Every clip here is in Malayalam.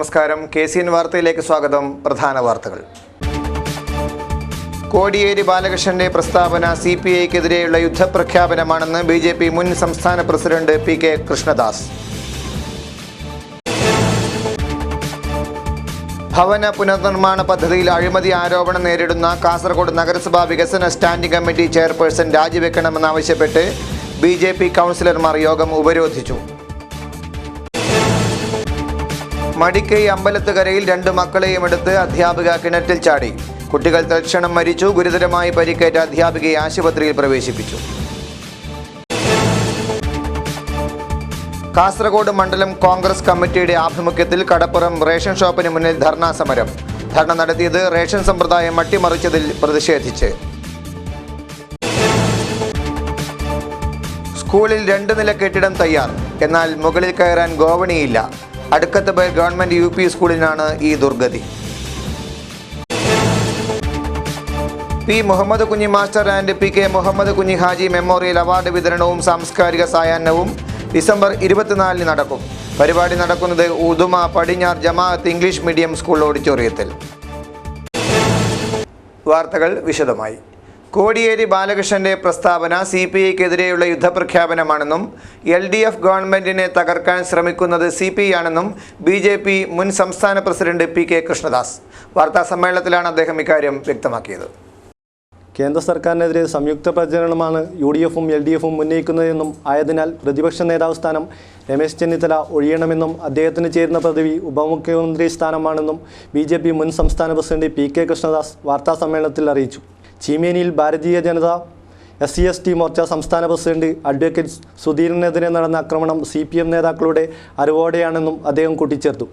നമസ്കാരം. KCN വാർത്തയിലേക്ക് സ്വാഗതം. പ്രധാന വാർത്തകൾ. കോടിയേരി ബാലകൃഷ്ണന്റെ പ്രസ്താവന CPIക്കെതിരെയുള്ള യുദ്ധപ്രഖ്യാപനമാണെന്ന് BJP മുൻ സംസ്ഥാന പ്രസിഡന്റ് PK കൃഷ്ണദാസ്. ഭവന പുനർനിർമ്മാണ പദ്ധതിയിൽ അഴിമതി ആരോപണം നേരിടുന്ന കാസർഗോഡ് നഗരസഭാ വികസന സ്റ്റാൻഡിംഗ് കമ്മിറ്റി ചെയർപേഴ്സൺ രാജിവെക്കണമെന്നാവശ്യപ്പെട്ട് BJP കൗൺസിലർമാർ യോഗം ഉപരോധിച്ചു. മടിക്കൈ അമ്പലത്തുകരയിൽ 2 മക്കളെയും എടുത്ത് അധ്യാപിക കിണറ്റിൽ ചാടി. കുട്ടികൾ തൽക്ഷണം മരിച്ചു. ഗുരുതരമായി പരിക്കേറ്റ അധ്യാപികയെ ആശുപത്രിയിൽ പ്രവേശിപ്പിച്ചു. കാസർഗോഡ് മണ്ഡലം കോൺഗ്രസ് കമ്മിറ്റിയുടെ ആഭിമുഖ്യത്തിൽ കടപ്പുറം റേഷൻ ഷോപ്പിന് മുന്നിൽ ധർണാ സമരം. ധർണ നടത്തിയത് റേഷൻ സമ്പ്രദായം അട്ടിമറിച്ചതിൽ പ്രതിഷേധിച്ച്. സ്കൂളിൽ 2 നില കെട്ടിടം തയ്യാർ, എന്നാൽ മുകളിൽ കയറാൻ ഗോവണിയില്ല. അടുക്കത്തുപേർ ഗവൺമെന്റ് UP സ്കൂളിനാണ് ഈ ദുർഗതി. P. Muhammad Kunhi master and PK Muhammad Kunhi Haji memorial award വിതരണവും സാംസ്കാരിക സായാഹ്നവും ഡിസംബർ 24 നടക്കും. പരിപാടി നടക്കുന്നത് ഉദുമ പടിഞ്ഞാർ ജമാഅത്ത് ഇംഗ്ലീഷ് മീഡിയം സ്കൂൾ ഓഡിറ്റോറിയത്തിൽ. വാർത്തകൾ വിശദമായി. കോടിയേരി ബാലകൃഷ്ണന്റെ പ്രസ്താവന CPIക്കെതിരെയുള്ള യുദ്ധപ്രഖ്യാപനമാണെന്നും LDF ഗവൺമെന്റിനെ തകർക്കാൻ ശ്രമിക്കുന്നത് CPI ആണെന്നും BJP മുൻ സംസ്ഥാന പ്രസിഡന്റ് PK കൃഷ്ണദാസ് വാർത്താ സമ്മേളനത്തിലാണ് അദ്ദേഹം ഇക്കാര്യം വ്യക്തമാക്കിയത്. കേന്ദ്ര സർക്കാരിനെതിരെ സംയുക്ത പ്രചരണമാണ് UDFും LDFും ഉന്നയിക്കുന്നതെന്നും ആയതിനാൽ പ്രതിപക്ഷ നേതാവ് സ്ഥാനം രമേശ് ചെന്നിത്തല ഒഴിയണമെന്നും അദ്ദേഹത്തിന് ചേരുന്ന പദവി ഉപമുഖ്യമന്ത്രി സ്ഥാനമാണെന്നും BJP മുൻ സംസ്ഥാന പ്രസിഡന്റ് PK കൃഷ്ണദാസ് വാർത്താ സമ്മേളനത്തിൽ അറിയിച്ചു. ചീമേനിയിൽ ഭാരതീയ ജനതാ SC/ST മോർച്ച സംസ്ഥാന പ്രസിഡന്റ് അഡ്വക്കേറ്റ് സുധീരനെതിരെ നടന്ന ആക്രമണം CPM നേതാക്കളുടെ അറിവോടെയാണെന്നും അദ്ദേഹം കൂട്ടിച്ചേർത്തു.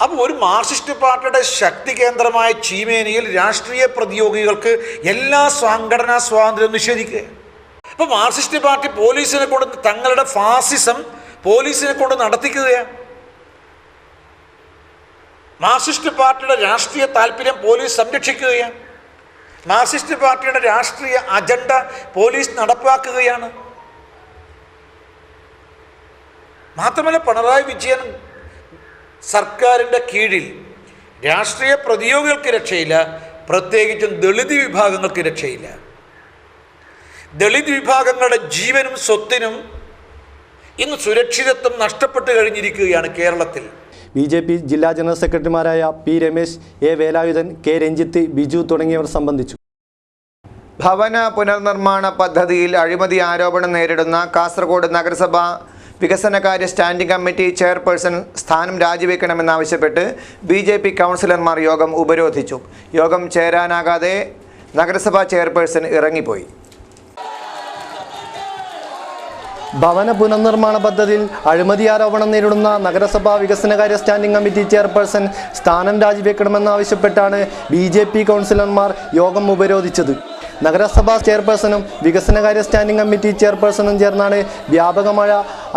അപ്പോൾ ഒരു മാർക്സിസ്റ്റ് പാർട്ടിയുടെ ശക്തി കേന്ദ്രമായ ചീമേനിയിൽ രാഷ്ട്രീയ പ്രതിയോഗികൾക്ക് എല്ലാ സംഘടനാ സ്വാതന്ത്ര്യവും നിഷേധിക്കുക. അപ്പോൾ മാർക്സിസ്റ്റ് പാർട്ടി പോലീസിനെ കൊണ്ട് തങ്ങളുടെ ഫാസിസം പോലീസിനെ കൊണ്ട് നടത്തിക്കുകയാണ്. മാർക്സിസ്റ്റ് പാർട്ടിയുടെ രാഷ്ട്രീയ താല്പര്യം പോലീസ് സംരക്ഷിക്കുകയാണ്. മാർക്സിസ്റ്റ് പാർട്ടിയുടെ രാഷ്ട്രീയ അജണ്ട പോലീസ് നടപ്പാക്കുകയാണ്. മാത്രമല്ല, പിണറായി വിജയൻ സർക്കാരിൻ്റെ കീഴിൽ രാഷ്ട്രീയ പ്രതിയോഗികൾക്ക് രക്ഷയില്ല, പ്രത്യേകിച്ചും ദളിത് വിഭാഗങ്ങൾക്ക് രക്ഷയില്ല. ദളിത് വിഭാഗങ്ങളുടെ ജീവനും സ്വത്തിനും ഇന്ന് സുരക്ഷിതത്വം നഷ്ടപ്പെട്ടു കഴിഞ്ഞിരിക്കുകയാണ് കേരളത്തിൽ. BJP ജില്ലാ ജനറൽ സെക്രട്ടറിമാരായ P. Ramesh, A. Velayudhan, K. Ranjith, Biju തുടങ്ങിയവർ സംബന്ധിച്ചു. ഭവന പുനർനിർമ്മാണ പദ്ധതിയിൽ അഴിമതി ആരോപണം നേരിടുന്ന കാസർഗോഡ് നഗരസഭാ വികസനകാര്യ സ്റ്റാൻഡിംഗ് കമ്മിറ്റി ചെയർപേഴ്സൺ സ്ഥാനം രാജിവെക്കണമെന്നാവശ്യപ്പെട്ട് BJP കൗൺസിലർമാർ യോഗം ഉപരോധിച്ചു. യോഗം ചേരാനാകാതെ നഗരസഭാ ചെയർപേഴ്സൺ ഇറങ്ങിപ്പോയി. ഭവന പുനർനിർമ്മാണ പദ്ധതിയിൽ അഴിമതി ആരോപണം നേരിടുന്ന നഗരസഭാ വികസനകാര്യ സ്റ്റാൻഡിംഗ് കമ്മിറ്റി ചെയർപേഴ്സൺ സ്ഥാനം രാജിവെക്കണമെന്നാവശ്യപ്പെട്ടാണ് BJP കൗൺസിലർമാർ യോഗം ഉപരോധിച്ചത്. നഗരസഭാ ചെയർപേഴ്സണും വികസനകാര്യ സ്റ്റാൻഡിംഗ് കമ്മിറ്റി ചെയർപേഴ്സണും ചേർന്നാണ് വ്യാപകമായ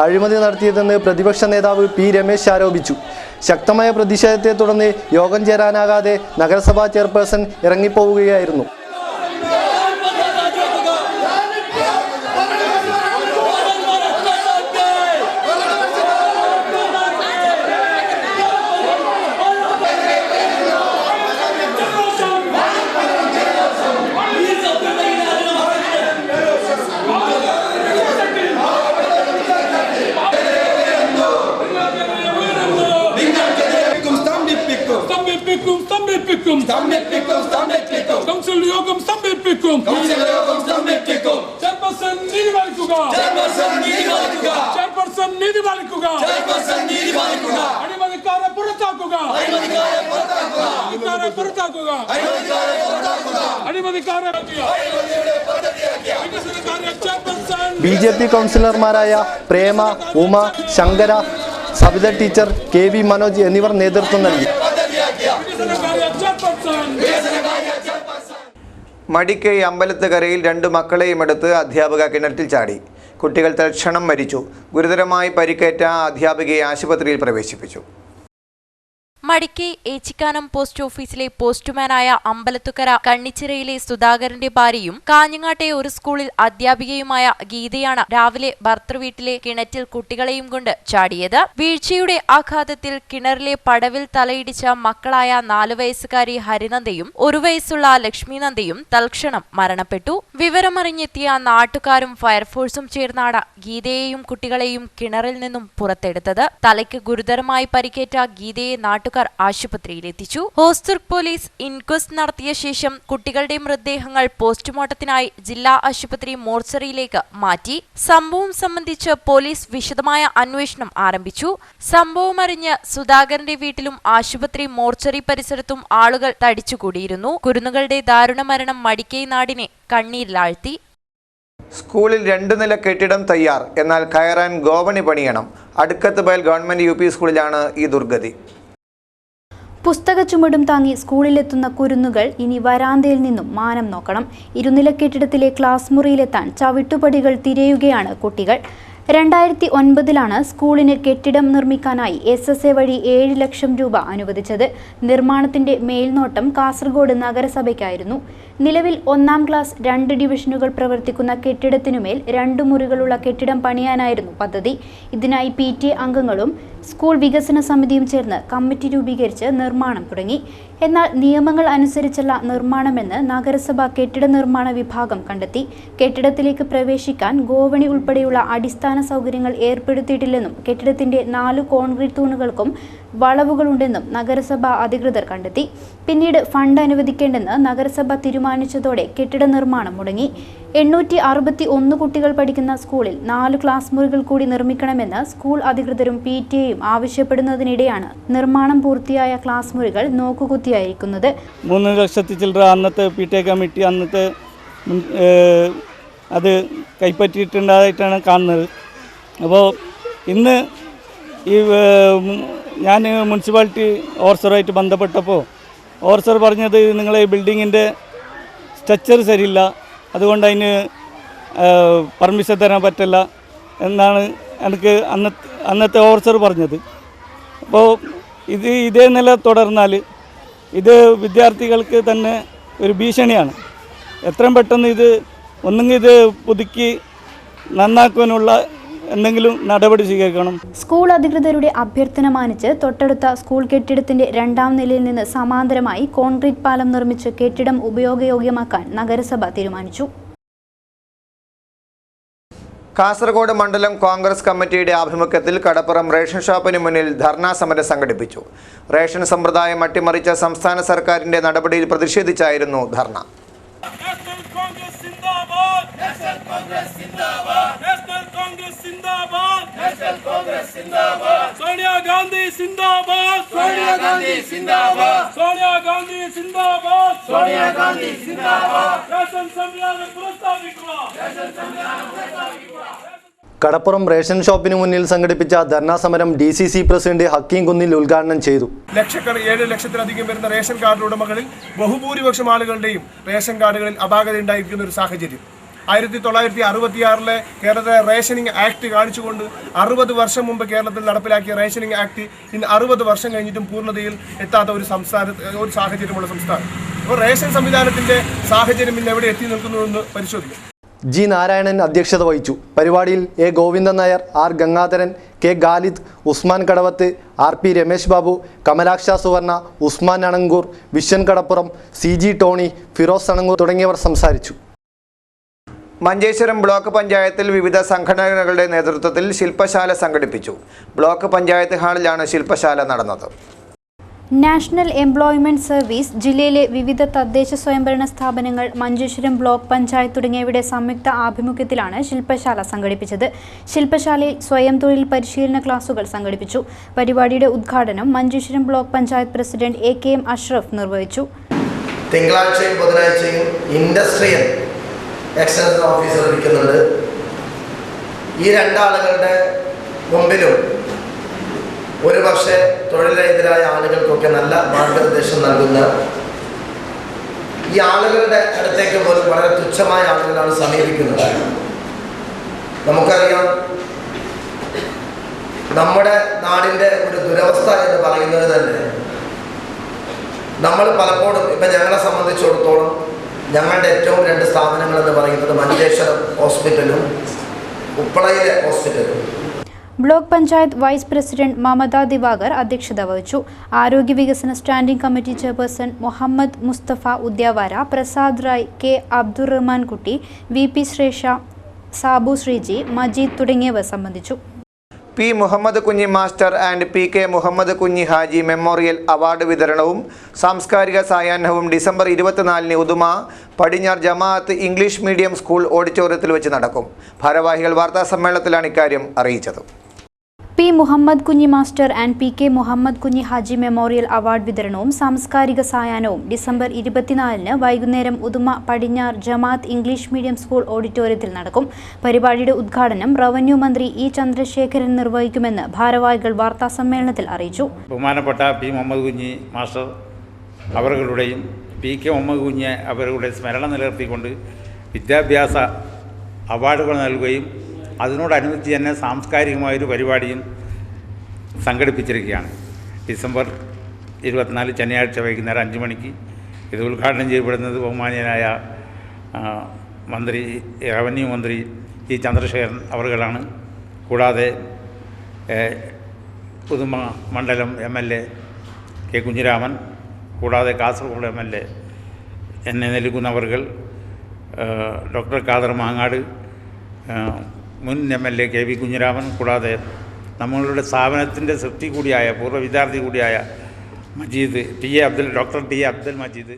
അഴിമതി നടത്തിയതെന്ന് പ്രതിപക്ഷ നേതാവ് P. രമേശ് ആരോപിച്ചു. ശക്തമായ പ്രതിഷേധത്തെ തുടർന്ന് യോഗം ചേരാനാകാതെ നഗരസഭാ ചെയർപേഴ്സൺ ഇറങ്ങിപ്പോവുകയായിരുന്നു. കൗൺസിൽ യോഗം സ്തംഭിപ്പിക്കും. ചെയർപേഴ്സൺ നീതി പാലിക്കുക. അഴിമതിക്കാരെ പുറത്താക്കുക. BJP കൗൺസിലർമാരായ പ്രേമ, ഉമ, ശങ്കര, സവിത ടീച്ചർ, KV മനോജ് എന്നിവർ നേതൃത്വം നൽകി. മടിക്കൈ അമ്പലത്തുകരയിൽ 2 മക്കളെയും എടുത്ത് അധ്യാപിക കിണറ്റിൽ ചാടി. കുട്ടികൾ തൽക്ഷണം മരിച്ചു. ഗുരുതരമായി പരിക്കേറ്റ അധ്യാപികയെ ആശുപത്രിയിൽ പ്രവേശിപ്പിച്ചു. മടിക്കൈ ഏച്ചിക്കാനം പോസ്റ്റ് ഓഫീസിലെ പോസ്റ്റ്മാനായ അമ്പലത്തുക്കര കണ്ണിച്ചിറയിലെ സുധാകരന്റെ ഭാര്യയും കാഞ്ഞങ്ങാട്ടെ ഒരു സ്കൂളിൽ അധ്യാപികയുമായ ഗീതയാണ് രാവിലെ ഭർത്തൃവീട്ടിലെ കിണറ്റിൽ കുട്ടികളെയും കൊണ്ട് ചാടിയത്. വീഴ്ചയുടെ ആഘാതത്തിൽ കിണറിലെ പടവിൽ തലയിടിച്ച മക്കളായ 4 വയസ്സുകാരി ഹരിനന്ദയും 1 വയസ്സുള്ള ലക്ഷ്മിനന്ദയും തൽക്ഷണം മരണപ്പെട്ടു. വിവരമറിഞ്ഞെത്തിയ നാട്ടുകാരും ഫയർഫോഴ്സും ചേർന്നാണ് ഗീതയെയും കുട്ടികളെയും കിണറിൽ നിന്നും പുറത്തെടുത്തത്. തലയ്ക്ക് ഗുരുതരമായി പരിക്കേറ്റ ഗീതയെ നാട്ടുകാർ ആശുപത്രിയിലെത്തിച്ചു. ഹോസ്ദുർഗ് പോലീസ് ഇൻക്വസ്റ്റ് നടത്തിയ ശേഷം കുട്ടികളുടെ മൃതദേഹങ്ങൾ പോസ്റ്റ്മോർട്ടത്തിനായി ജില്ലാ ആശുപത്രി മോർച്ചറിയിലേക്ക് മാറ്റി. സംഭവം സംബന്ധിച്ച് പോലീസ് വിശദമായ അന്വേഷണം ആരംഭിച്ചു. സംഭവമറിഞ്ഞ് സുധാകരന്റെ വീട്ടിലും ആശുപത്രി മോർച്ചറി പരിസരത്തും ആളുകൾ തടിച്ചുകൂടിയിരുന്നു. കുരുന്നുകളുടെ ദാരുണമരണം മടിക്കൈ നാടിനെ കണ്ണീരിലാഴ്ത്തി. സ്കൂളിൽ 2 നില കെട്ടിടം തയ്യാർ, എന്നാൽ കയറാൻ ഗോവണി പണിയണം. അടുക്കത്ത് ബയൽ ഗവൺമെന്റ് UP സ്കൂളിലാണ് ഈ ദുർഗതി. പുസ്തക ചുമടും താങ്ങി സ്കൂളിലെത്തുന്ന കുരുന്നുകൾ ഇനി വരാന്തയിൽ നിന്നും മാനം നോക്കണം. 2 നില കെട്ടിടത്തിലെ ക്ലാസ് മുറിയിലെത്താൻ ചവിട്ടുപടികൾ തിരയുകയാണ് കുട്ടികൾ. 2009 സ്കൂളിന് കെട്ടിടം നിർമ്മിക്കാനായി SSA വഴി 7 ലക്ഷം രൂപ അനുവദിച്ചത്. നിർമ്മാണത്തിന്റെ മേൽനോട്ടം കാസർഗോഡ് നഗരസഭയ്ക്കായിരുന്നു. നിലവിൽ 1-ാം ക്ലാസ് 2 ഡിവിഷനുകൾ പ്രവർത്തിക്കുന്ന കെട്ടിടത്തിനുമേൽ 2 മുറികളുള്ള കെട്ടിടം പണിയാനായിരുന്നു പദ്ധതി. ഇതിനായി PTA അംഗങ്ങളും സ്കൂൾ വികസന സമിതിയും ചേർന്ന് കമ്മിറ്റി രൂപീകരിച്ച് നിർമ്മാണം തുടങ്ങി. എന്നാൽ നിയമങ്ങൾ അനുസരിച്ചല്ല നിർമ്മാണമെന്ന് നഗരസഭ കെട്ടിട നിർമ്മാണ വിഭാഗം കണ്ടെത്തി. കെട്ടിടത്തിലേക്ക് പ്രവേശിക്കാൻ ഗോവണി ഉൾപ്പെടെയുള്ള അടിസ്ഥാന സൗകര്യങ്ങൾ ഏർപ്പെടുത്തിയിട്ടില്ലെന്നും കെട്ടിടത്തിന്റെ 4 കോൺക്രീറ്റ് തൂണുകൾക്കും വളവുകളുണ്ടെന്നും നഗരസഭ അധികൃതർ കണ്ടെത്തി. പിന്നീട് ഫണ്ട് അനുവദിക്കേണ്ടെന്ന് നഗരസഭ തീരുമാനിച്ചതോടെ കെട്ടിട നിർമ്മാണം മുടങ്ങി. 861 കുട്ടികൾ പഠിക്കുന്ന സ്കൂളിൽ 4 ക്ലാസ് മുറികൾ കൂടി നിർമ്മിക്കണമെന്ന് സ്കൂൾ അധികൃതരും PTAയും ആവശ്യപ്പെടുന്നതിനിടെയാണ് നിർമ്മാണം പൂർത്തിയായ ക്ലാസ് മുറികൾ നോക്കുകുത്തിയായിരിക്കുന്നത്. 3 ലക്ഷത്തി ചില്ലറ അന്നത്തെ PTA കമ്മിറ്റി അത് കൈപ്പറ്റിയിട്ടുണ്ടായിട്ടാണ് കാണുന്നത്. അപ്പോൾ ഇന്ന് ഞാൻ മുനിസിപ്പാലിറ്റി ഓവർസറുമായിട്ട് ബന്ധപ്പെട്ടപ്പോൾ ഓവർസർ പറഞ്ഞത് നിങ്ങളെ ബിൽഡിങ്ങിൻ്റെ സ്ട്രക്ചർ ശരിയില്ല, അതുകൊണ്ട് അതിന് പെർമിഷൻ തരാൻ പറ്റില്ല എന്നാണ് എനിക്ക് അന്നത്തെ ഓവർസർ പറഞ്ഞത്. അപ്പോൾ ഇതേ നില തുടർന്നാൽ ഇത് വിദ്യാർത്ഥികൾക്ക് തന്നെ ഒരു ഭീഷണിയാണ്. എത്രയും പെട്ടെന്ന് ഒന്നുകിൽ ഇത് പുതുക്കി നന്നാക്കാനുള്ള എന്തെങ്കിലും നടപടി സ്വീകരിക്കണം. സ്കൂൾ അധികൃതരുടെ അഭ്യർത്ഥന മാനിച്ച് തൊട്ടടുത്ത സ്കൂൾ കെട്ടിടത്തിന്റെ 2-ാം നിലയിൽ നിന്ന് സമാന്തരമായി കോൺക്രീറ്റ് പാലം നിർമ്മിച്ച് കെട്ടിടം ഉപയോഗയോഗ്യമാക്കാൻ നഗരസഭ തീരുമാനിച്ചു. കാസർഗോഡ് മണ്ഡലം കോൺഗ്രസ് കമ്മിറ്റിയുടെ ആഭിമുഖ്യത്തിൽ കടപ്പുറം റേഷൻ ഷോപ്പിന് മുന്നിൽ ധർണാ സമരം സംഘടിപ്പിച്ചു. റേഷൻ സമ്പ്രദായം അട്ടിമറിച്ച സംസ്ഥാന സർക്കാരിന്റെ നടപടിയിൽ പ്രതിഷേധിച്ചായിരുന്നു ധർണ. सोनिया गांधी जिंदाबाद, सोनिया गांधी जिंदाबाद, सोनिया गांधी जिंदाबाद, सोनिया गांधी जिंदाबाद. റേഷൻ സംവിധാനം പുനഃസ്ഥാപിക്കുക, റേഷൻ സംവിധാനം പുനഃസ്ഥാപിക്കുക. കടപ്പുറം റേഷൻ ഷോപ്പിന് മുന്നിൽ സംഘടിപ്പിച്ച ധർണാ സമരം DCC പ്രസിഡന്റ് ഹക്കീം കുന്നിൽ ഉദ്ഘാടനം ചെയ്തു. 7 ലക്ഷത്തിലധികം വരുന്ന റേഷൻ കാർഡ് ഉടമകളിൽ ബഹുഭൂരിപക്ഷം ആളുകളുടെയും റേഷൻ കാർഡുകളിൽ അപാകത ഉണ്ടായിരിക്കുന്ന ഒരു സാഹചര്യം. 1966 കേരളത്തിലെ റേഷനിങ് ആക്ട് കാണിച്ചുകൊണ്ട് 60 വർഷം മുമ്പ് കേരളത്തിൽ നടപ്പിലാക്കിയ റേഷനിങ് ആക്ട് ഇന്ന് 60 വർഷം കഴിഞ്ഞിട്ടും പൂർണ്ണതയിൽ എത്താത്ത ഒരു സാഹചര്യമുള്ള സംസ്ഥാനം. അപ്പോൾ റേഷൻ സംവിധാനത്തിന്റെ സാഹചര്യം ഇന്ന് എവിടെ എത്തി നിൽക്കുന്നുവെന്ന് പരിശോധിക്കും. G. നാരായണൻ അധ്യക്ഷത വഹിച്ചു. പരിപാടിയിൽ A. Govindan Nair, R. Gangadharan, K. Khalid, Usman Kadavath, RP. Ramesh Babu, Kamalaksha സുവർണ, ഉസ്മാൻ അണങ്കൂർ, വിശ്വൻ കടപ്പുറം, CG. ടോണി, ഫിറോസ് അണങ്കൂർ തുടങ്ങിയവർ സംസാരിച്ചു. മഞ്ചേശ്വരം ബ്ലോക്ക് പഞ്ചായത്തിൽ വിവിധ സംഘടനകളുടെ നേതൃത്വത്തിൽ ശില്പശാല സംഘടിപ്പിച്ചു. ബ്ലോക്ക് പഞ്ചായത്ത് ഹാളിലാണ് ശില്പശാല നടന്നത്. നാഷണൽ എംപ്ലോയ്മെന്റ് സർവീസ്, ജില്ലയിലെ വിവിധ തദ്ദേശ സ്വയംഭരണ സ്ഥാപനങ്ങൾ, മഞ്ചേശ്വരം ബ്ലോക്ക് പഞ്ചായത്ത് തുടങ്ങിയവയുടെ സംയുക്ത ആഭിമുഖ്യത്തിലാണ് ശില്പശാല സംഘടിപ്പിച്ചത്. ശില്പശാലയിൽ സ്വയം തൊഴിൽ പരിശീലന ക്ലാസുകൾ സംഘടിപ്പിച്ചു. പരിപാടിയുടെ ഉദ്ഘാടനം Manjeshwaram block panchayat president AKM Ashraf നിർവഹിച്ചു. തിങ്കളാഴ്ചയും ബുധനാഴ്ചയും ഇൻഡസ്ട്രിയൽ എക്സലൻസ് ഓഫീസർ ഇരിക്കുന്നുണ്ട്. ഈ 2 ആളുകളുടെ മുമ്പിലും ഒരു പക്ഷേ തൊഴിലെതിരായ ആളുകൾക്കൊക്കെ നല്ല മാർഗനിർദ്ദേശം നൽകുന്ന ഈ ആളുകളുടെ അടുത്തേക്ക് പോലും വളരെ തുച്ഛമായ ആളുകളാണ് സമീപിക്കുന്നത്. നമുക്കറിയാം, നമ്മുടെ നാടിൻ്റെ ഒരു ദുരവസ്ഥ എന്ന് പറയുന്നത് തന്നെ നമ്മൾ പലപ്പോഴും ഇപ്പം ഞങ്ങളെ സംബന്ധിച്ചിടത്തോളം ഞങ്ങളുടെ ഏറ്റവും 2 സ്ഥാപനങ്ങൾ എന്ന് പറയുന്നത് മഞ്ചേശ്വരം ഹോസ്പിറ്റലും ഉപ്പളയിലെ ഹോസ്പിറ്റലും. Block panchayat vice president Mamata Divakar അധ്യക്ഷത വഹിച്ചു. ആരോഗ്യ വികസന standing committee chairperson Muhammad Mustafa Udyavara, Prasad Rai, K Abdurahman Kutty, VP Shresha, Sabu Sreeji, Majeed തുടങ്ങിയവർ സംബന്ധിച്ചു. P Muhammad Kunhi master and PK Muhammad Kunhi Haji memorial award വിതരണവും സാംസ്കാരിക സായാഹ്നവും ഡിസംബർ 24-ന് ഉദുമ പടിഞ്ഞാർ ജമാഅത്ത് ഇംഗ്ലീഷ് മീഡിയം സ്കൂൾ ഓഡിറ്റോറിയത്തിൽ വെച്ച് നടക്കും. ഭാരവാഹികൾ വാർത്താസമ്മേളനത്തിലാണ് ഇക്കാര്യം അറിയിച്ചത്. P Muhammad Kunhi master and PK Muhammad Kunhi Haji memorial award വിതരണവും സാംസ്കാരിക സായാഹ്നവും ഡിസംബർ 24-ന് വൈകുന്നേരം ഉദുമ പടിഞ്ഞാർ ജമാഅത്ത് ഇംഗ്ലീഷ് മീഡിയം സ്കൂൾ ഓഡിറ്റോറിയത്തിൽ നടക്കും. പരിപാടിയുടെ ഉദ്ഘാടനം റവന്യൂ മന്ത്രി E ചന്ദ്രശേഖരൻ നിർവഹിക്കുമെന്ന് ഭാരവാഹികൾ വാർത്താസമ്മേളനത്തിൽ അറിയിച്ചു. ബഹുമാനപ്പെട്ട പി മുഹമ്മദ് കുഞ്ഞി മാസ്റ്റർ അവരുടെയും PK മുഹമ്മദ് കുഞ്ഞി അവരുടെ സ്മരണ നിലനിർത്തിക്കൊണ്ട് വിദ്യാഭ്യാസ അവാർഡുകൾ നൽകുകയും അതിനോടനുബന്ധിച്ച് തന്നെ സാംസ്കാരികമായൊരു പരിപാടിയും സംഘടിപ്പിച്ചിരിക്കുകയാണ്. ഡിസംബർ 24 ശനിയാഴ്ച വൈകുന്നേരം 5 മണിക്ക് ഇത് ഉദ്ഘാടനം ചെയ്യപ്പെടുന്നത് ബഹുമാനീയനായ മന്ത്രി റവന്യൂ മന്ത്രി E ചന്ദ്രശേഖരൻ അവറുകളാണ്. കൂടാതെ പുതുമ മണ്ഡലം MLA K കുഞ്ഞിരാമൻ, കൂടാതെ കാസർഗോഡ് MLA എന്നെ നൽകുന്നവർകൾ, ഡോക്ടർ ഖാദർ മാങ്ങാട്, മുൻ MLA KV കുഞ്ഞിരാമൻ, കൂടാതെ നമ്മളുടെ സ്ഥാപനത്തിൻ്റെ സൃഷ്ടി കൂടിയായ പൂർവ്വ വിദ്യാർത്ഥി കൂടിയായ Majeed doctor T A Abdul Majeed.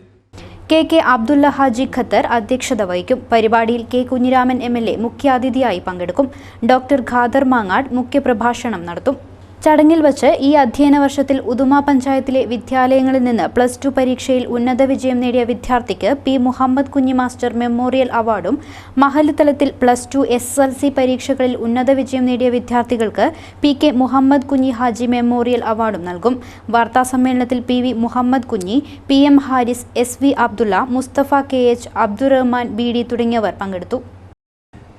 KK Abdulla Haji Qatar അധ്യക്ഷത വഹിക്കും. പരിപാടിയിൽ K കുഞ്ഞിരാമൻ MLA മുഖ്യാതിഥിയായി പങ്കെടുക്കും. ഡോക്ടർ ഖാദർ മാങ്ങാട് മുഖ്യപ്രഭാഷണം നടത്തും. ചടങ്ങിൽ വച്ച് ഈ അധ്യയന വർഷത്തിൽ ഉദുമ പഞ്ചായത്തിലെ വിദ്യാലയങ്ങളിൽ നിന്ന് +2 പരീക്ഷയിൽ ഉന്നത വിജയം നേടിയ വിദ്യാർത്ഥിക്ക് P Muhammad Kunhi master memorial അവാർഡും, മഹല്ല് തലത്തിൽ +2 SSLC പരീക്ഷകളിൽ ഉന്നത വിജയം നേടിയ വിദ്യാർത്ഥികൾക്ക് PK മുഹമ്മദ് കുഞ്ഞി ഹാജി മെമ്മോറിയൽ അവാർഡും നൽകും. വാർത്താസമ്മേളനത്തിൽ PV Muhammad Kunhi, PM Haris, SV Abdulla, Mustafa KH, Abdurahman BD തുടങ്ങിയവർ പങ്കെടുത്തു.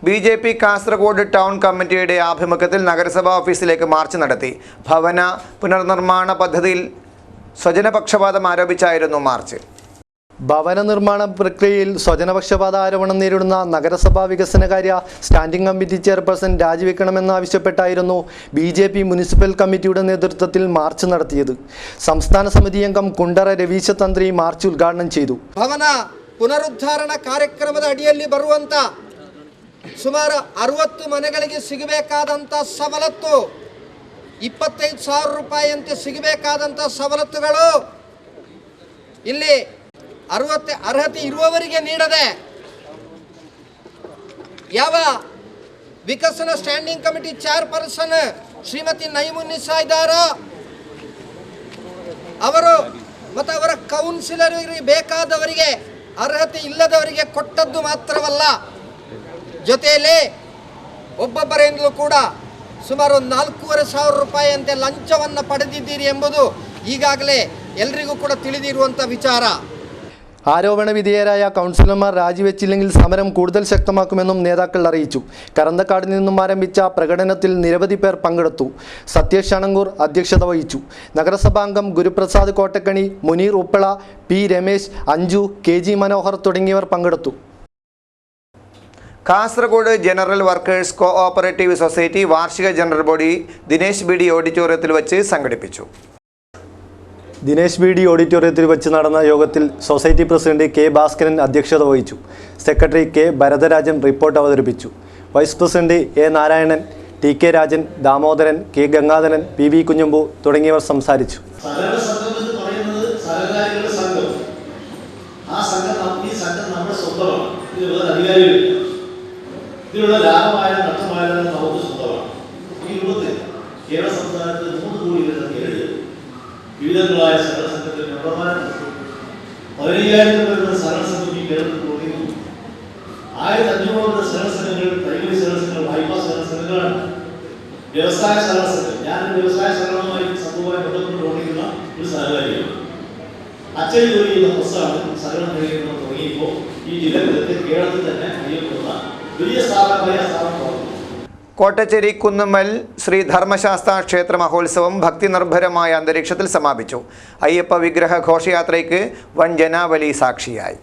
BJP കാസർഗോഡ് ടൗൺ കമ്മിറ്റിയുടെ ആഭിമുഖ്യത്തിൽ നഗരസഭാ ഓഫീസിലേക്ക് മാർച്ച് നടത്തി. ഭവന പുനർനിർമ്മാണ പദ്ധതിയിൽ സ്വജനപക്ഷപാതം ആരോപിച്ചായിരുന്നു മാർച്ച്. ഭവന നിർമ്മാണ പ്രക്രിയയിൽ സ്വജനപക്ഷപാത ആരോപണം നേരിടുന്ന നഗരസഭാ വികസനകാര്യ സ്റ്റാൻഡിംഗ് കമ്മിറ്റി ചെയർപേഴ്സൺ രാജിവെക്കണമെന്നാവശ്യപ്പെട്ടായിരുന്നു BJP മുനിസിപ്പൽ കമ്മിറ്റിയുടെ നേതൃത്വത്തിൽ മാർച്ച് നടത്തിയത്. സംസ്ഥാന സമിതി അംഗം കുണ്ടറ രവീശ തന്ത്രി മാർച്ച് ഉദ്ഘാടനം ചെയ്തു. ಭವನ ಪುನರುದ್ಧಾರಣ ಕಾರ್ಯಕ್ರಮದ ಅಡಿಯಲ್ಲಿ ಬರುವಂತ ಸುಮಾರು 60 ಮನೆಗಳಿಗೆ ಸಿಗಬೇಕಾದಂಥ ಸವಲತ್ತು 25,000 ರೂಪಾಯಿಯಂತೆ ಸಿಗಬೇಕಾದಂಥ ಸವಲತ್ತುಗಳು ಇಲ್ಲಿ ಅರ್ಹತೆ ಇರುವವರಿಗೆ ನೀಡದೆ ಯಾವ ವಿಕಸನ ಸ್ಟ್ಯಾಂಡಿಂಗ್ ಕಮಿಟಿ ಚೇರ್ಪರ್ಸನ್ ಶ್ರೀಮತಿ ನೈಮುನ್ನಿಸಾ ಇದ್ದಾರೋ ಅವರು ಮತ್ತು ಅವರ ಕೌನ್ಸಿಲರಿಗೆ ಬೇಕಾದವರಿಗೆ ಅರ್ಹತೆ ಇಲ್ಲದವರಿಗೆ ಕೊಟ್ಟದ್ದು ಮಾತ್ರವಲ್ಲ, ಜೊತೆಯಲ್ಲಿ ಒಬ್ಬೊಬ್ಬರಿಂದಲೂ ಕೂಡ ಸುಮಾರು 4,500 ರೂಪಾಯಿಯಂತೆ ಲಂಚವನ್ನು ಪಡೆದಿದ್ದೀರಿ ಎಂಬುದು ಈಗಾಗಲೇ ಎಲ್ಲರಿಗೂ ಕೂಡ ತಿಳಿದಿರುವಂಥ ವಿಚಾರ. ആരോപണ വിധേയരായ കൗൺസിലർമാർ രാജിവെച്ചില്ലെങ്കിൽ സമരം കൂടുതൽ ശക്തമാക്കുമെന്നും നേതാക്കൾ അറിയിച്ചു. കറന്തക്കാടിൽ നിന്നും ആരംഭിച്ച പ്രകടനത്തിൽ നിരവധി പേർ പങ്കെടുത്തു. സത്യേഷ് അണങ്കൂർ അധ്യക്ഷത വഹിച്ചു. നഗരസഭാംഗം ഗുരുപ്രസാദ് കോട്ടക്കണി, മുനീർ ഉപ്പള, P രമേശ്, അഞ്ജു, KG മനോഹർ തുടങ്ങിയവർ പങ്കെടുത്തു. Kasaragod general workers cooperative society വാർഷിക ജനറൽ ബോഡി ദിനേശ് BD ഓഡിറ്റോറിയത്തിൽ വെച്ച് സംഘടിപ്പിച്ചു. ദിനേശ് BD ഓഡിറ്റോറിയത്തിൽ വെച്ച് നടന്ന യോഗത്തിൽ സൊസൈറ്റി പ്രസിഡന്റ് K ഭാസ്കരൻ അധ്യക്ഷത വഹിച്ചു. സെക്രട്ടറി K ഭരതരാജൻ റിപ്പോർട്ട് അവതരിപ്പിച്ചു. Vice president A Narayanan, TK Rajan, Damodaran, K Gangadharan, PV Kunhambu തുടങ്ങിയവർ സംസാരിച്ചു. ഇതിലുള്ള ലാഭമായാലും നഷ്ടമായാലും നമുക്ക് സ്വന്തമാണ്. ഈ രൂപത്തിൽ കേരള സംസ്ഥാനത്ത് 3 കോടി വിവിധങ്ങളായ സഹകരണ സംഘത്തിൽ മെമ്പർമാരുണ്ട്. 15,000 വരുന്ന സഹകരണ സംഘം ഈ കേരളത്തിൽ പ്രവർത്തിക്കുന്നു. 1,500 വരുന്ന സഹകരണ സംഘങ്ങൾ പ്രൈമറി സഹകരണ സംഘങ്ങൾ, വായ്പാ സഹകരണ സംഘങ്ങളാണ്. വ്യവസായ സഹകരണ സംഘം, ഞാനൊരു വ്യവസായ സഹകരണവുമായി സംഭവമായി ബന്ധപ്പെട്ട് പ്രവർത്തിക്കുന്ന ഒരു സഹകാരിയാണ്. അച്ചടി ജോലി ചെയ്യുന്ന പ്രസ്ഥാനം സഹകരണ മേഖലയിൽ തുടങ്ങിയപ്പോൾ ഈ ജില്ലകളിൽ കേരളത്തിൽ തന്നെ അറിയപ്പെടുന്ന വലിയ സ്ഥാപനമായ സ്ഥാപനം. കോട്ടച്ചേരി കുന്നുമ്മൽ ശ്രീ ധർമ്മശാസ്ത്ര ക്ഷേത്ര മഹോത്സവം ഭക്തിനിർഭരമായ അന്തരീക്ഷത്തിൽ സമാപിച്ചു. അയ്യപ്പ വിഗ്രഹ ഘോഷയാത്രയ്ക്ക് വൻ ജനാവലി സാക്ഷിയായി.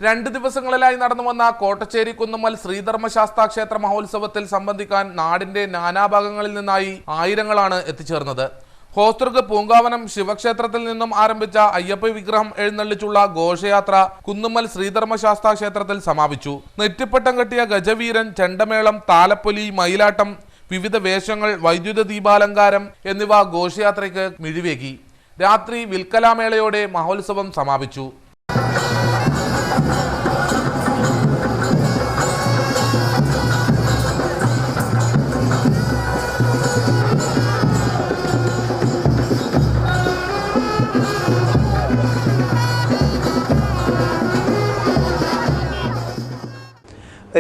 2 ദിവസങ്ങളിലായി നടന്നുവന്ന കോട്ടച്ചേരി കുന്നുമ്മൽ ശ്രീധർമ്മശാസ്ത്ര ക്ഷേത്ര മഹോത്സവത്തിൽ സംബന്ധിക്കാൻ നാടിന്റെ നാനാഭാഗങ്ങളിൽ നിന്നായി ആയിരങ്ങളാണ് എത്തിച്ചേർന്നത്. ഹോസ്തൃക് പൂങ്കാവനം ശിവക്ഷേത്രത്തിൽ നിന്നും ആരംഭിച്ച അയ്യപ്പ വിഗ്രഹം എഴുന്നള്ളിച്ചുള്ള ഘോഷയാത്ര കുന്നുമ്മൽ ശ്രീധർമ്മശാസ്ത്ര ക്ഷേത്രത്തിൽ സമാപിച്ചു. നെറ്റിപ്പട്ടം കെട്ടിയ ഗജവീരൻ, ചെണ്ടമേളം, താലപ്പൊലി, മയിലാട്ടം, വിവിധ വേഷങ്ങൾ, വൈദ്യുത ദീപാലങ്കാരം എന്നിവ ഘോഷയാത്രയ്ക്ക് മിഴിവേകി. രാത്രി വിൽക്കലാമേളയോടെ മഹോത്സവം സമാപിച്ചു.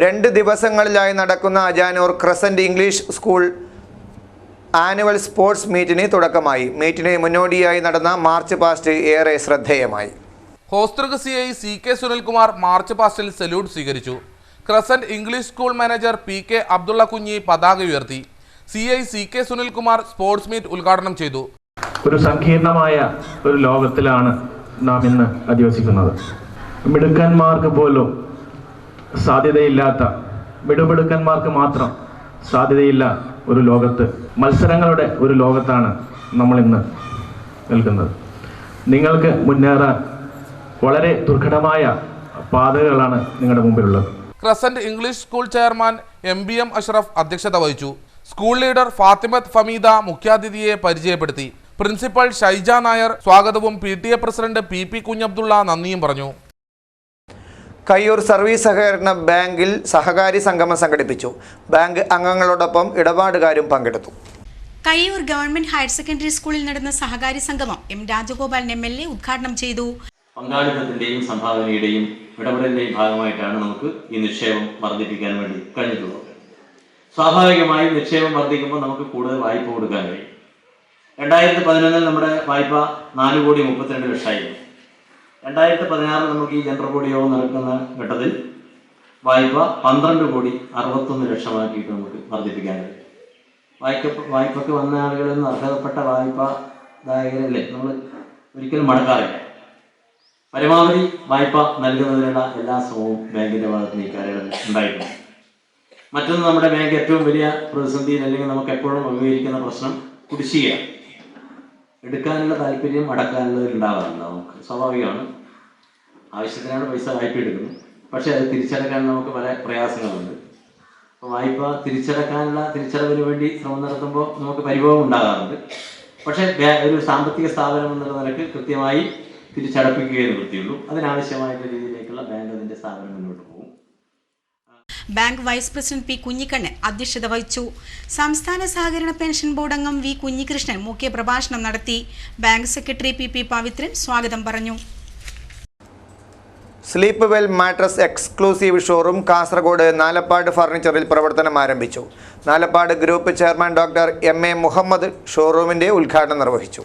രണ്ട് ദിവസങ്ങളിലായി നടക്കുന്ന Ajanur Crescent English school annual sports മീറ്റിന് തുടക്കമായി. മീറ്റിന് മുന്നോടിയായി നടന്ന മാർച്ച് പാസ്റ്റ് ഏറെ ശ്രദ്ധേയമായി. Hosdurg CI CK Sunilkumar march പാസ്റ്റിൽ സല്യൂട്ട് സ്വീകരിച്ചു. Crescent English school manager PK Abdulla Kunhi പതാക ഉയർത്തി. CI CK Sunilkumar sports meet ഉദ്ഘാടനം ചെയ്തു. ഒരു സങ്കീർണമായ ഒരു ലോകത്തിലാണ് നാം ഇന്ന് അധിവസിക്കുന്നത്. മിടുക്കന്മാർക്ക് പോലും സാധ്യതയില്ലാത്ത, മിടുമിടുക്കന്മാർക്ക് മാത്രം സാധ്യതയില്ല ഒരു ലോകത്ത്, മത്സരങ്ങളുടെ ഒരു ലോകത്താണ് നമ്മൾ ഇന്ന് നിൽക്കുന്നത്. നിങ്ങൾക്ക് മുന്നേറാൻ വളരെ ദുർഘടമായ പാതകളാണ് നിങ്ങളുടെ മുമ്പിലുള്ളത്. Crescent English school chairman MBM Ashraf അധ്യക്ഷത വഹിച്ചു. സ്കൂൾ ലീഡർ ഫാത്തിമത്ത് ഫമീദ മുഖ്യാതിഥിയെ പരിചയപ്പെടുത്തി. പ്രിൻസിപ്പൽ ഷൈജ നായർ സ്വാഗതവും PTA പ്രസിഡന്റ് PP കുഞ്ഞബ്ദുള്ള നന്ദിയും പറഞ്ഞു. കയ്യൂർ സർവീസ് സഹകരണ ബാങ്കിൽ സഹകാരി സംഗമം സംഘടിപ്പിച്ചു. ബാങ്ക് അംഗങ്ങളോടൊപ്പം ഇടപാടുകാരും പങ്കെടുത്തു. കയ്യൂർ ഗവൺമെന്റ് ഹയർ സെക്കൻഡറി സ്കൂളിൽ നടന്ന സഹകാരി സംഗമം M രാജഗോപാലൻ MLA ഉദ്ഘാടനം ചെയ്തു. പങ്കാളിത്തത്തിന്റെയും സംഭാവനയുടെയും ഇടപെടലിന്റെയും ഭാഗമായിട്ടാണ് നമുക്ക് ഈ നിക്ഷേപം വർദ്ധിപ്പിക്കാൻ വേണ്ടി കഴിഞ്ഞിട്ടുള്ളത്. സ്വാഭാവികമായും നിക്ഷേപം വർദ്ധിക്കുമ്പോൾ നമുക്ക് കൂടുതൽ വായ്പ കൊടുക്കാൻ കഴിയും. 2011 നമ്മുടെ വായ്പ 4,32,00,000. 2016 നമുക്ക് ഈ ജനറൽ ബോഡി യോഗം നടക്കുന്ന ഘട്ടത്തിൽ വായ്പ 12,61,00,000 നമുക്ക് വർദ്ധിപ്പിക്കാൻ കഴിയും. വായ്പക്ക് വന്ന ആളുകളിൽ നിന്ന് അർഹതപ്പെട്ട വായ്പദായകരല്ലേ നമ്മൾ ഒരിക്കലും മടക്കാറില്ല. പരമാവധി വായ്പ നൽകുന്നതിനുള്ള എല്ലാ ശ്രമവും ബാങ്കിന്റെ ഭാഗത്ത് നിന്ന് ഇക്കാര്യങ്ങളിൽ ഉണ്ടായിട്ടുണ്ട്. മറ്റൊന്ന്, നമ്മുടെ ബാങ്ക് ഏറ്റവും വലിയ പ്രതിസന്ധിയിൽ അല്ലെങ്കിൽ നമുക്ക് എപ്പോഴും അഭിമുഖീകരിക്കുന്ന പ്രശ്നം കുടിശ്ശികയാണ്. എടുക്കാനുള്ള താല്പര്യം അടക്കാനുള്ളതിൽ ഉണ്ടാകാറില്ല. നമുക്ക് സ്വാഭാവികമാണ്, ആവശ്യത്തിനാണ് പൈസ വായ്പ എടുക്കുന്നത്, പക്ഷെ അത് തിരിച്ചടക്കാൻ നമുക്ക് പല പ്രയാസങ്ങളുണ്ട്. അപ്പോൾ വായ്പ തിരിച്ചടവിന് വേണ്ടി ശ്രമം നടത്തുമ്പോൾ നമുക്ക് പരിഭവം ഉണ്ടാകാറുണ്ട്. പക്ഷേ ഒരു സാമ്പത്തിക സ്ഥാപനം എന്നുള്ള നിലക്ക് കൃത്യമായി തിരിച്ചടപ്പിക്കുകയേ നിവൃത്തിയുള്ളൂ. അതിനാവശ്യമായിട്ടുള്ള രീതിയിലേക്കുള്ള ബാങ്ക് അതിൻ്റെ സ്ഥാപനം മുന്നോട്ട് പോകും. Bank vice president P Kunhikannan അധ്യക്ഷത വഹിച്ചു. സംസ്ഥാന സഹകരണ പെൻഷൻ ബോർഡ് അംഗം V കുഞ്ഞികൃഷ്ണൻ മുഖ്യ പ്രഭാഷണം നടത്തി. ബാങ്ക് സെക്രട്ടറി PP പവിത്രൻ സ്വാഗതം പറഞ്ഞു. Sleep Well mattress exclusive showroom Kasaragod Nalappad ഫർണിച്ചറിൽ പ്രവർത്തനം ആരംഭിച്ചു. Nalappad group chairman doctor MA Muhammad ഷോറൂമിന്റെ ഉദ്ഘാടനം നിർവഹിച്ചു.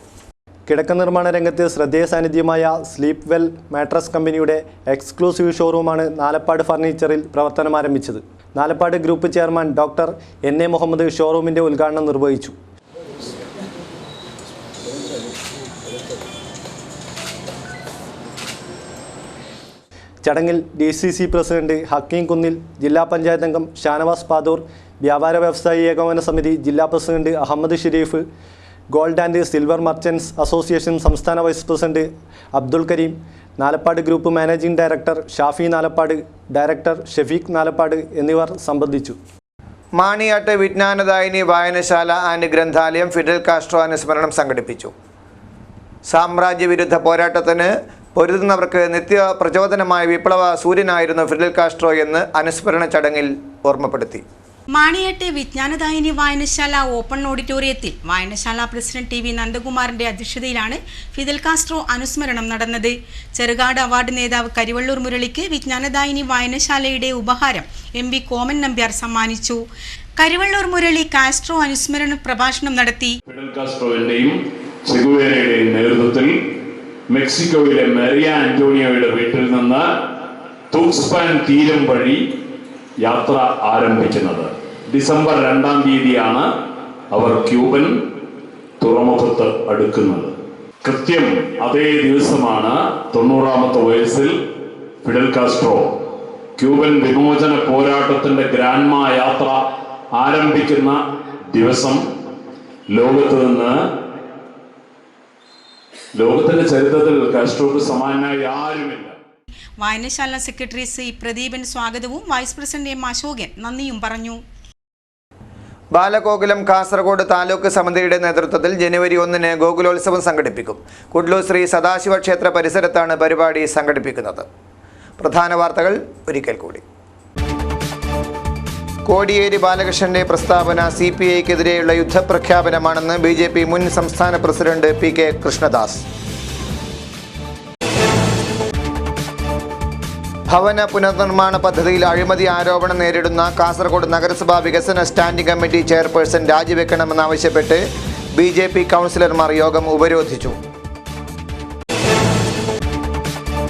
കിടക്ക നിർമ്മാണ രംഗത്ത് ശ്രദ്ധേയ സാന്നിധ്യമായ സ്ലീപ്പ് വെൽ മാട്രസ് കമ്പനിയുടെ എക്സ്ക്ലൂസീവ് ഷോറൂമാണ് നാലപ്പാട് ഫർണിച്ചറിൽ പ്രവർത്തനം ആരംഭിച്ചത്. Nalappad group chairman doctor NA Muhammad ഷോറൂമിന്റെ ഉദ്ഘാടനം നിർവഹിച്ചു. ചടങ്ങിൽ DCC പ്രസിഡന്റ് ഹക്കീം കുന്നിൽ, ജില്ലാ പഞ്ചായത്ത് അംഗം ഷാനവാസ് പാദൂർ, വ്യാപാര വ്യവസായി ഏകോപന സമിതി ജില്ലാ പ്രസിഡന്റ് Ahmed Sherif, gold and silver merchants association സംസ്ഥാന vice president Abdul Kareem, Nalappad group managing director Shafi Nalappad, director Shafeeq Nalappad എന്നിവർ സംബന്ധിച്ചു. മാണിയാട്ട് വിജ്ഞാനദായിനി വായനശാല ആൻഡ് ഗ്രന്ഥാലയം ഫിഡൽ കാസ്ട്രോ അനുസ്മരണം സംഘടിപ്പിച്ചു. സാമ്രാജ്യവിരുദ്ധ പോരാട്ടത്തിന് പൊരുതുന്നവർക്ക് നിത്യ പ്രചോദനമായ വിപ്ലവ സൂര്യനായിരുന്നു ഫിഡൽ കാസ്ട്രോ എന്ന് അനുസ്മരണ ചടങ്ങിൽ ഓർമ്മപ്പെടുത്തി. മാണിയാട്ടെ വിജ്ഞാനദായിനി വായനശാല ഓപ്പൺ ഓഡിറ്റോറിയത്തിൽ വായനശാല പ്രസിഡന്റ് TV നന്ദകുമാറിന്റെ അധ്യക്ഷതയിലാണ് ഫിദൽ കാസ്ട്രോ അനുസ്മരണം നടന്നത്. ചെറുകാട് അവാർഡ് നേതാവ് കരിവള്ളൂർ മുരളിക്ക് വിജ്ഞാനദായിനി വായനശാലയുടെ ഉപഹാരം MB കോമൻ നമ്പ്യാർ സമ്മാനിച്ചു. കരിവള്ളൂർ മുരളി കാസ്ട്രോ അനുസ്മരണ പ്രഭാഷണം നടത്തി. ഫിഡൽ കാസ്ട്രോയുടെയും ചെഗുവേരയുടെയും നേതൃത്വത്തിൽ മെക്സിക്കോയിലെ മരിയ ആന്റോണിയോയുടെ വീട്ടിൽ നിന്ന് തുക്സ്പാൻ തീരം വഴി യാത്ര ആരംഭിക്കുന്നത് ഡിസംബർ 2-ാം തീയതിയാണ് അവർ ക്യൂബൻ തുറമുഖത്ത് അടുക്കുന്നത്. കൃത്യം അതേ ദിവസമാണ് 90-ാമത്തെ വയസ്സിൽ ഫിഡൽ കാസ്ട്രോ ക്യൂബൻ വിമോചന പോരാട്ടത്തിന്റെ ഗ്രാൻഡ്മ യാത്ര ആരംഭിക്കുന്ന ദിവസം. ലോകത്തിന്റെ ചരിത്രത്തിൽ കാസ്ട്രോക്ക് സമാനമായി ആരുമില്ല. വായനശാല സെക്രട്ടറി സി പ്രദീപൻ സ്വാഗതവും വൈസ് പ്രസിഡന്റ് എം അശോകൻ നന്ദിയും പറഞ്ഞു. ബാലഗോകുലം കാസർഗോഡ് താലൂക്ക് സമിതിയുടെ നേതൃത്വത്തിൽ ജനുവരി 1-ന് ഗോകുലോത്സവം സംഘടിപ്പിക്കും. കുഡ്ലൂർ ശ്രീ സദാശിവ ക്ഷേത്ര പരിസരത്താണ് പരിപാടി സംഘടിപ്പിക്കുന്നത്. പ്രധാന വാർത്തകൾ ഒരിക്കൽ കൂടി. കോടിയേരി ബാലകൃഷ്ണന്റെ പ്രസ്താവന CPIക്കെതിരെയുള്ള യുദ്ധപ്രഖ്യാപനമാണെന്ന് BJP മുൻ സംസ്ഥാന പ്രസിഡന്റ് PK കൃഷ്ണദാസ്. ഭവന പുനർനിർമ്മാണ പദ്ധതിയിൽ അഴിമതി ആരോപണം നേരിടുന്ന കാസർഗോഡ് നഗരസഭാ വികസന സ്റ്റാൻഡിംഗ് കമ്മിറ്റി ചെയർപേഴ്സൺ രാജിവെക്കണമെന്നാവശ്യപ്പെട്ട് BJP കൗൺസിലർമാർ യോഗം ഉപരോധിച്ചു.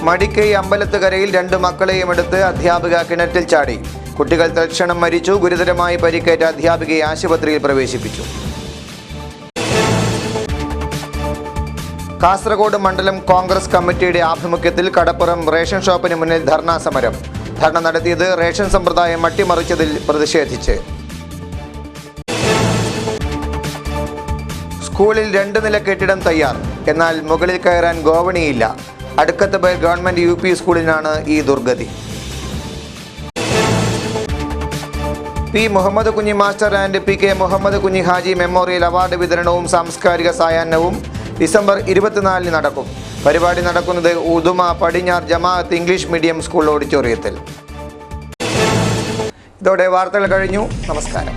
മടിക്കൈ അമ്പലത്തുകരയിൽ 2 മക്കളെയും എടുത്ത് അധ്യാപിക കിണറ്റിൽ ചാടി. കുട്ടികൾ തൽക്ഷണം മരിച്ചു. ഗുരുതരമായി പരിക്കേറ്റ അധ്യാപികയെ ആശുപത്രിയിൽ പ്രവേശിപ്പിച്ചു. കാസർഗോഡ് മണ്ഡലം കോൺഗ്രസ് കമ്മിറ്റിയുടെ ആഭിമുഖ്യത്തിൽ കടപ്പുറം റേഷൻ ഷോപ്പിന് മുന്നിൽ ധർണാ സമരം. ധർണ നടത്തിയത് റേഷൻ സമ്പ്രദായം അട്ടിമറിച്ചതിൽ പ്രതിഷേധിച്ച്. സ്കൂളിൽ 2 നില കെട്ടിടം തയ്യാർ, എന്നാൽ മുകളിൽ കയറാൻ ഗോവണിയില്ല. അടുക്കത്തുപേർ ഗവൺമെന്റ് UP സ്കൂളിനാണ് ഈ ദുർഗതി. P. Muhammad Kunhi master and PK Muhammad Kunhi Haji memorial award വിതരണവും സാംസ്കാരിക സായാഹ്നവും ഡിസംബർ 24-ന് നടക്കും. പരിപാടി നടക്കുന്നത് ഉദുമ പടിഞ്ഞാർ ജമാഅത്ത് ഇംഗ്ലീഷ് മീഡിയം സ്കൂൾ ഓഡിറ്റോറിയത്തിൽ. ഇതോടെ വാർത്തകൾ കഴിഞ്ഞു. നമസ്കാരം.